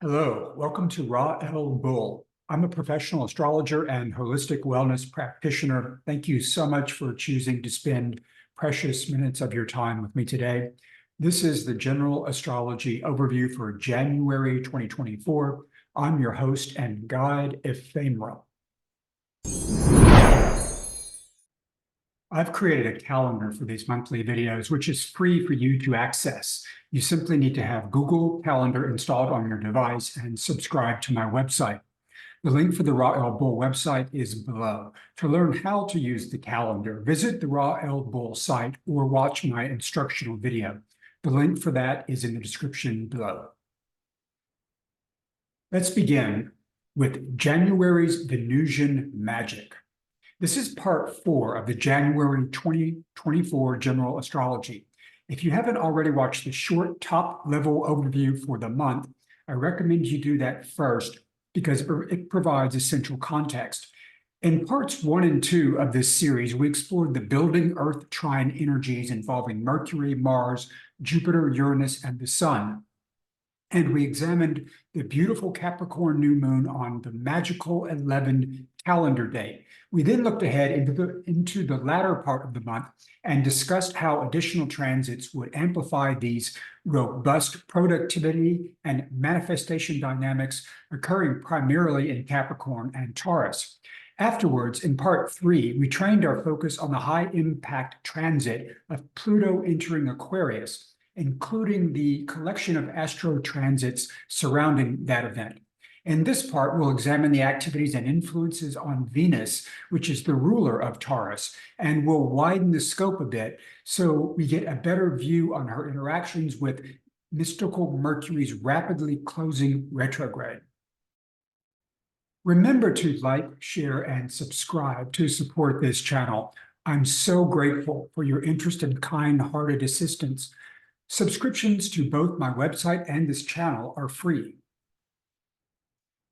Hello, welcome to Ra-El-Bull. I'm a professional astrologer and holistic wellness practitioner. Thank you so much for choosing to spend precious minutes of your time with me today. This is the General Astrology overview for January 2024. I'm your host and guide, Ifeymerael. I've created a calendar for these monthly videos, which is free for you to access. You simply need to have Google Calendar installed on your device and subscribe to my website. The link for the Ra-El-Bull website is below. To learn how to use the calendar, visit the Ra-El-Bull site or watch my instructional video. The link for that is in the description below. Let's begin with January's Venusian magic. This is part 4 of the January 2024 General Astrology. If you haven't already watched the short top-level overview for the month, I recommend you do that first because it provides essential context. In parts 1 and 2 of this series, we explored the building Earth Trine energies involving Mercury, Mars, Jupiter, Uranus, and the Sun. And we examined the beautiful Capricorn New Moon on the magical 11 calendar date. We then looked ahead into the latter part of the month and discussed how additional transits would amplify these robust productivity and manifestation dynamics occurring primarily in Capricorn and Taurus. Afterwards, in part 3, we trained our focus on the high-impact transit of Pluto entering Aquarius, including the collection of astro-transits surrounding that event. In this part, we'll examine the activities and influences on Venus, which is the ruler of Taurus, and we'll widen the scope a bit so we get a better view on her interactions with Mystical Mercury's rapidly closing retrograde. Remember to like, share, and subscribe to support this channel. I'm so grateful for your interest and kind-hearted assistance. Subscriptions to both my website and this channel are free.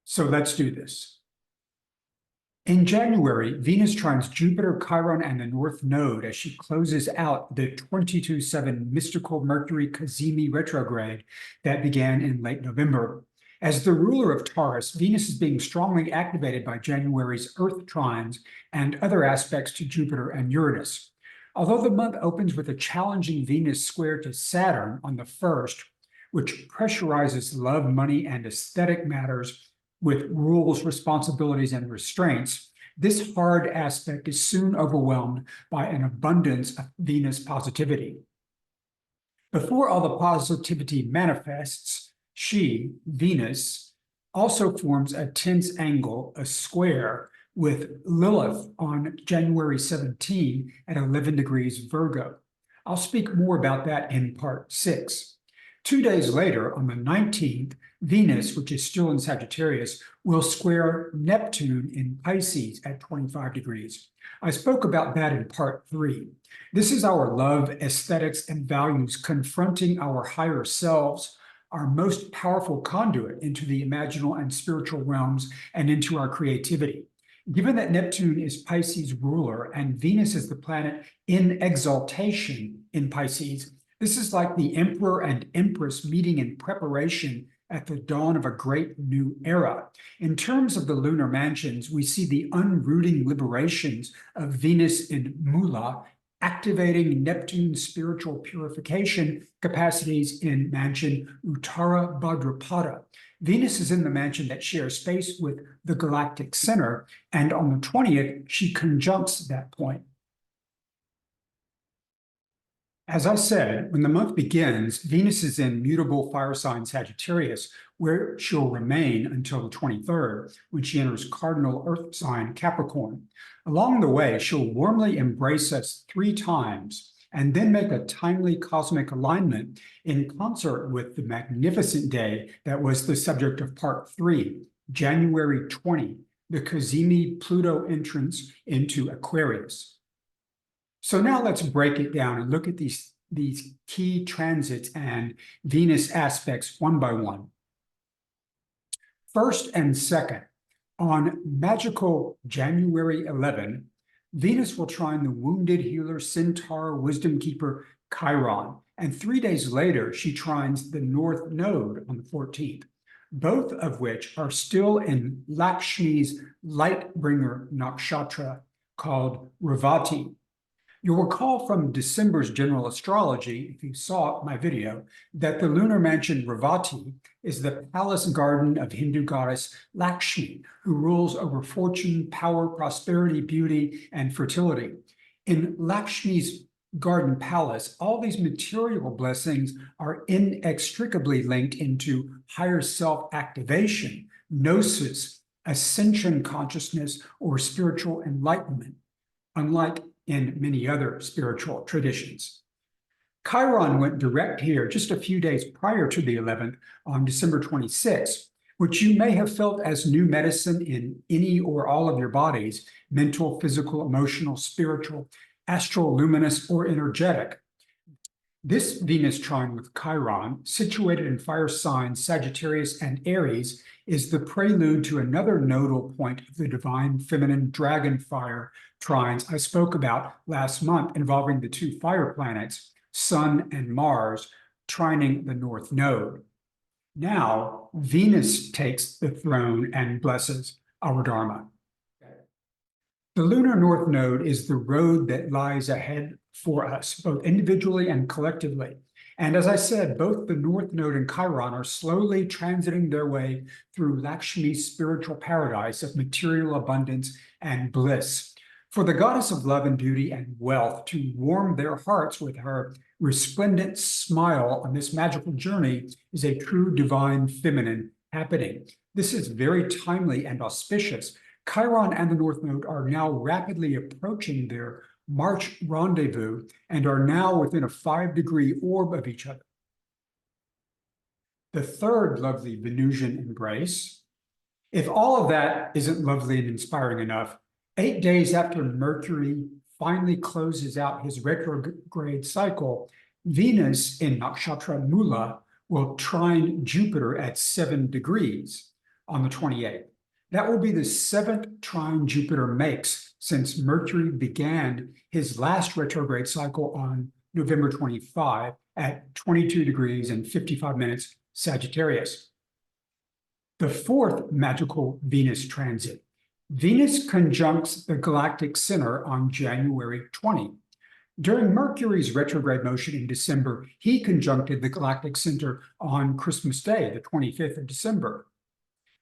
So let's do this. In January, Venus trines Jupiter, Chiron, and the North Node as she closes out the 22/7 Mystical Mercury Cazimi retrograde that began in late November. As the ruler of Taurus, Venus is being strongly activated by January's Earth trines and other aspects to Jupiter and Uranus. Although the month opens with a challenging Venus square to Saturn on the 1st, which pressurizes love, money, and aesthetic matters with rules, responsibilities, and restraints, this hard aspect is soon overwhelmed by an abundance of Venus positivity. Before all the positivity manifests, she, Venus, also forms a tense angle, a square, with Lilith on January 17 at 11 degrees Virgo. I'll speak more about that in part 6. 2 days later, on the 19th, Venus, which is still in Sagittarius, will square Neptune in Pisces at 25 degrees. I spoke about that in part 3. This is our love, aesthetics, and values confronting our higher selves, our most powerful conduit into the imaginal and spiritual realms and into our creativity. Given that Neptune is Pisces' ruler and Venus is the planet in exaltation in Pisces, this is like the Emperor and Empress meeting in preparation at the dawn of a great new era. In terms of the lunar mansions, we see the unrooting liberations of Venus in Mula, activating Neptune's spiritual purification capacities in mansion Uttara Bhadrapada. Venus is in the mansion that shares space with the galactic center, and on the 20th, she conjuncts that point. As I said, when the month begins, Venus is in mutable fire sign Sagittarius, where she'll remain until the 23rd, when she enters cardinal earth sign Capricorn. Along the way, she'll warmly embrace us 3 times and then make a timely cosmic alignment in concert with the magnificent day that was the subject of part 3, January 20, the Cazimi Pluto entrance into Aquarius. So now let's break it down and look at these key transits and Venus aspects one by one. First and second, on magical January 11, Venus will trine the wounded healer, centaur, wisdom keeper, Chiron, and 3 days later, she trines the North Node on the 14th. both of which are still in Lakshmi's light-bringer nakshatra called Revati. You'll recall from December's General Astrology, if you saw my video, that the lunar mansion Revati is the palace garden of Hindu goddess Lakshmi, who rules over fortune, power, prosperity, beauty, and fertility. In Lakshmi's garden palace, all these material blessings are inextricably linked into higher self-activation, gnosis, ascension consciousness, or spiritual enlightenment, unlike in many other spiritual traditions. Chiron went direct here just a few days prior to the 11th on December 26th, which you may have felt as new medicine in any or all of your bodies, mental, physical, emotional, spiritual, astral, luminous, or energetic. This Venus trine with Chiron, situated in fire signs Sagittarius and Aries, is the prelude to another nodal point of the divine feminine dragon fire trines I spoke about last month, involving the two fire planets, Sun and Mars, trining the North Node. Now, Venus takes the throne and blesses our Dharma. The lunar North Node is the road that lies ahead for us, both individually and collectively. And as I said, both the North Node and Chiron are slowly transiting their way through Lakshmi's spiritual paradise of material abundance and bliss. For the goddess of love and beauty and wealth to warm their hearts with her resplendent smile on this magical journey is a true divine feminine happening. This is very timely and auspicious. Chiron and the North Node are now rapidly approaching their March rendezvous and are now within a 5-degree orb of each other. The third lovely Venusian embrace. If all of that isn't lovely and inspiring enough, 8 days after Mercury finally closes out his retrograde cycle, Venus in Nakshatra Mula will trine Jupiter at 7 degrees on the 28th. That will be the 7th trine Jupiter makes since Mercury began his last retrograde cycle on November 25 at 22 degrees and 55 minutes Sagittarius. The fourth magical Venus transit. Venus conjuncts the galactic center on January 20. During Mercury's retrograde motion in December, he conjuncted the galactic center on Christmas Day, the 25th of December.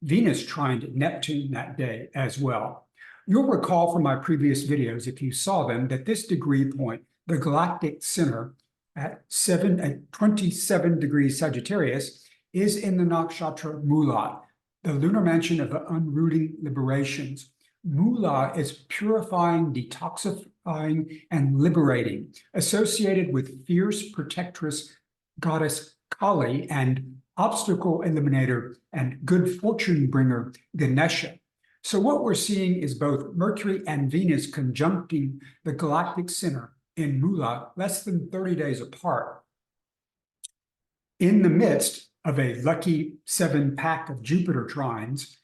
Venus trined Neptune that day as well. You'll recall from my previous videos, if you saw them, that this degree point, the galactic center at 27 degrees Sagittarius, is in the nakshatra Mula, the lunar mansion of the unrooting liberations. Mula is purifying, detoxifying, and liberating, associated with fierce protectress goddess Kali and obstacle eliminator and good fortune bringer Ganesha. So what we're seeing is both Mercury and Venus conjuncting the galactic center in Mula less than 30 days apart, in the midst of a lucky 7-pack of Jupiter trines,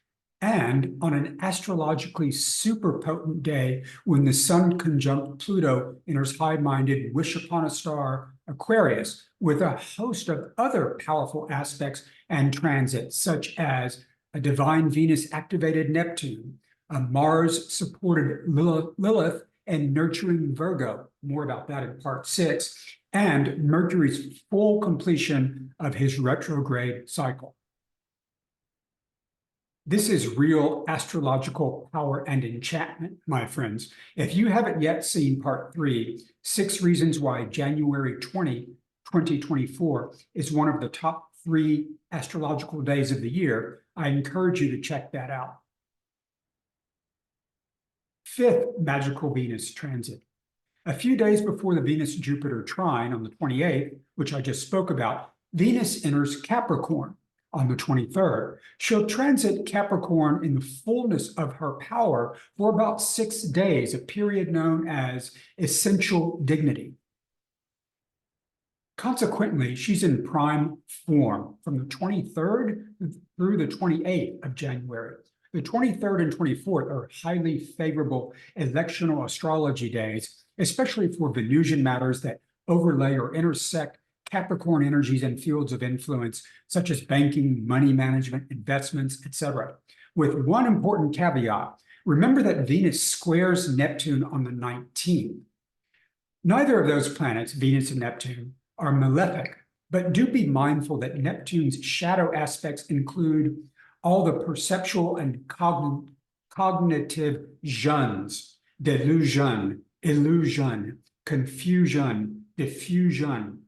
and on an astrologically super potent day when the Sun conjunct Pluto enters high-minded wish upon a star Aquarius, with a host of other powerful aspects and transits, such as a divine Venus-activated Neptune, a Mars-supported Lilith and nurturing Virgo, more about that in part 6, and Mercury's full completion of his retrograde cycle. This is real astrological power and enchantment, my friends. If you haven't yet seen part 3, 6 reasons why January 20, 2024 is one of the top 3 astrological days of the year, I encourage you to check that out. Fifth magical Venus transit. A few days before the Venus-Jupiter trine on the 28th, which I just spoke about, Venus enters Capricorn on the 23rd. She'll transit Capricorn in the fullness of her power for about 6 days, a period known as essential dignity. Consequently, she's in prime form from the 23rd through the 28th of January. The 23rd and 24th are highly favorable electional astrology days, especially for Venusian matters that overlay or intersect Capricorn energies and fields of influence, such as banking, money management, investments, etc. With one important caveat: remember that Venus squares Neptune on the 19th. Neither of those planets, Venus and Neptune, are malefic, but do be mindful that Neptune's shadow aspects include all the perceptual and cognitive jeunes, delusion, illusion, confusion, diffusion.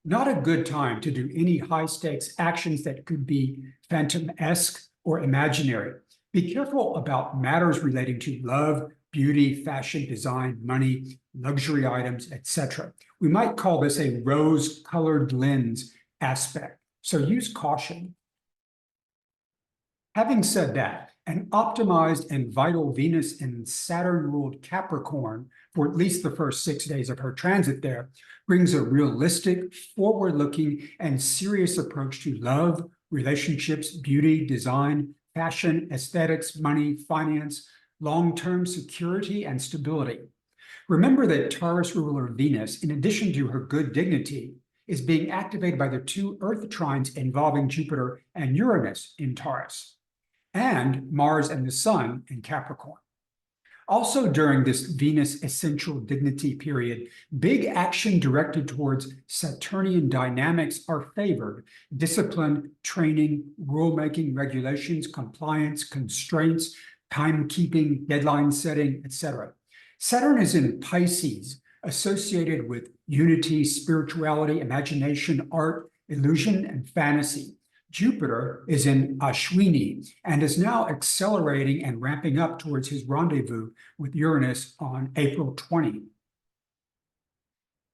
Not a good time to do any high-stakes actions that could be phantom-esque or imaginary. Be careful about matters relating to love, beauty, fashion, design, money, luxury items, etc. We might call this a rose-colored lens aspect, so use caution. Having said that, an optimized and vital Venus in Saturn-ruled Capricorn, for at least the first 6 days of her transit there, brings a realistic, forward-looking, and serious approach to love, relationships, beauty, design, fashion, aesthetics, money, finance, long-term security, and stability. Remember that Taurus ruler Venus, in addition to her good dignity, is being activated by the two Earth trines involving Jupiter and Uranus in Taurus, and Mars and the Sun in Capricorn. Also during this Venus essential dignity period, big action directed towards Saturnian dynamics are favored: discipline, training, rulemaking, regulations, compliance, constraints, timekeeping, deadline setting, etc. Saturn is in Pisces, associated with unity, spirituality, imagination, art, illusion, and fantasy. Jupiter is in Ashwini and is now accelerating and ramping up towards his rendezvous with Uranus on April 20.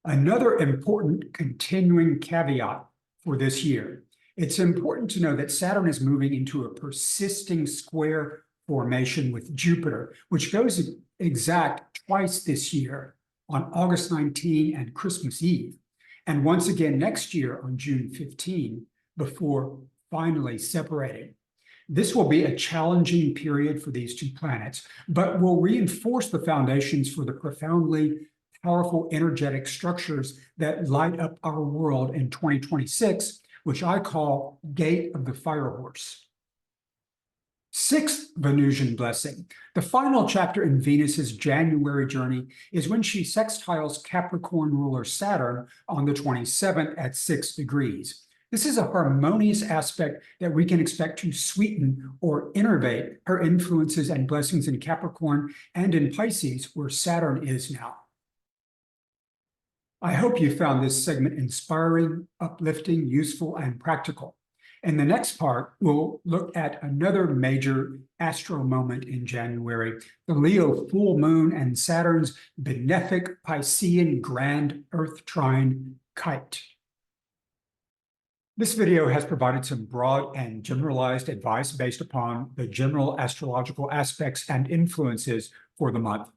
Another important continuing caveat for this year: it's important to know that Saturn is moving into a persisting square formation with Jupiter, which goes exact twice this year, on August 19 and Christmas Eve, and once again next year on June 15, before finally separating. This will be a challenging period for these two planets, but will reinforce the foundations for the profoundly powerful energetic structures that light up our world in 2026, which I call Gate of the Fire Horse. Sixth Venusian blessing. The final chapter in Venus's January journey is when she sextiles Capricorn ruler Saturn on the 27th at 6 degrees. This is a harmonious aspect that we can expect to sweeten or innervate her influences and blessings in Capricorn and in Pisces, where Saturn is now. I hope you found this segment inspiring, uplifting, useful, and practical. In the next part, we'll look at another major astro moment in January, the Leo full moon and Saturn's benefic Piscean grand Earth trine kite. This video has provided some broad and generalized advice based upon the general astrological aspects and influences for the month.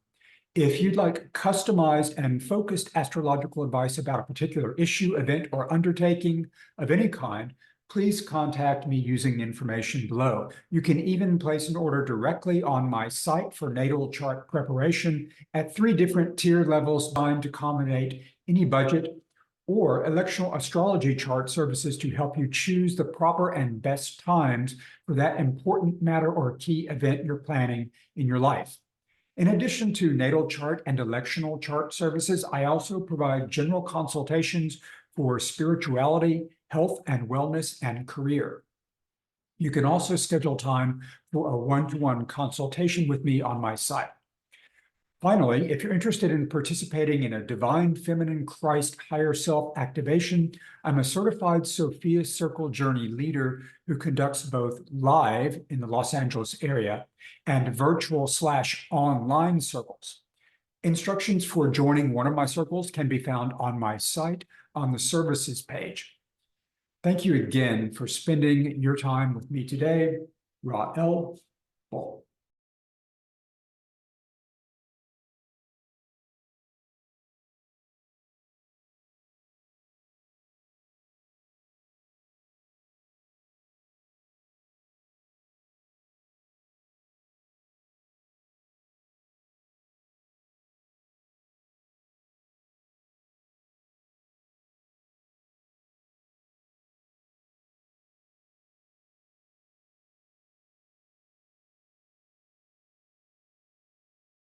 If you'd like customized and focused astrological advice about a particular issue, event, or undertaking of any kind, please contact me using the information below. You can even place an order directly on my site for natal chart preparation at 3 different tier levels designed to accommodate any budget, or electional astrology chart services to help you choose the proper and best times for that important matter or key event you're planning in your life. In addition to natal chart and electional chart services, I also provide general consultations for spirituality, health and wellness, and career. You can also schedule time for a one-to-one consultation with me on my site. Finally, if you're interested in participating in a Divine Feminine Christ Higher Self activation, I'm a certified Sophia Circle Journey leader who conducts both live in the Los Angeles area and virtual/online circles. Instructions for joining one of my circles can be found on my site on the services page. Thank you again for spending your time with me today. Ra'el Bol.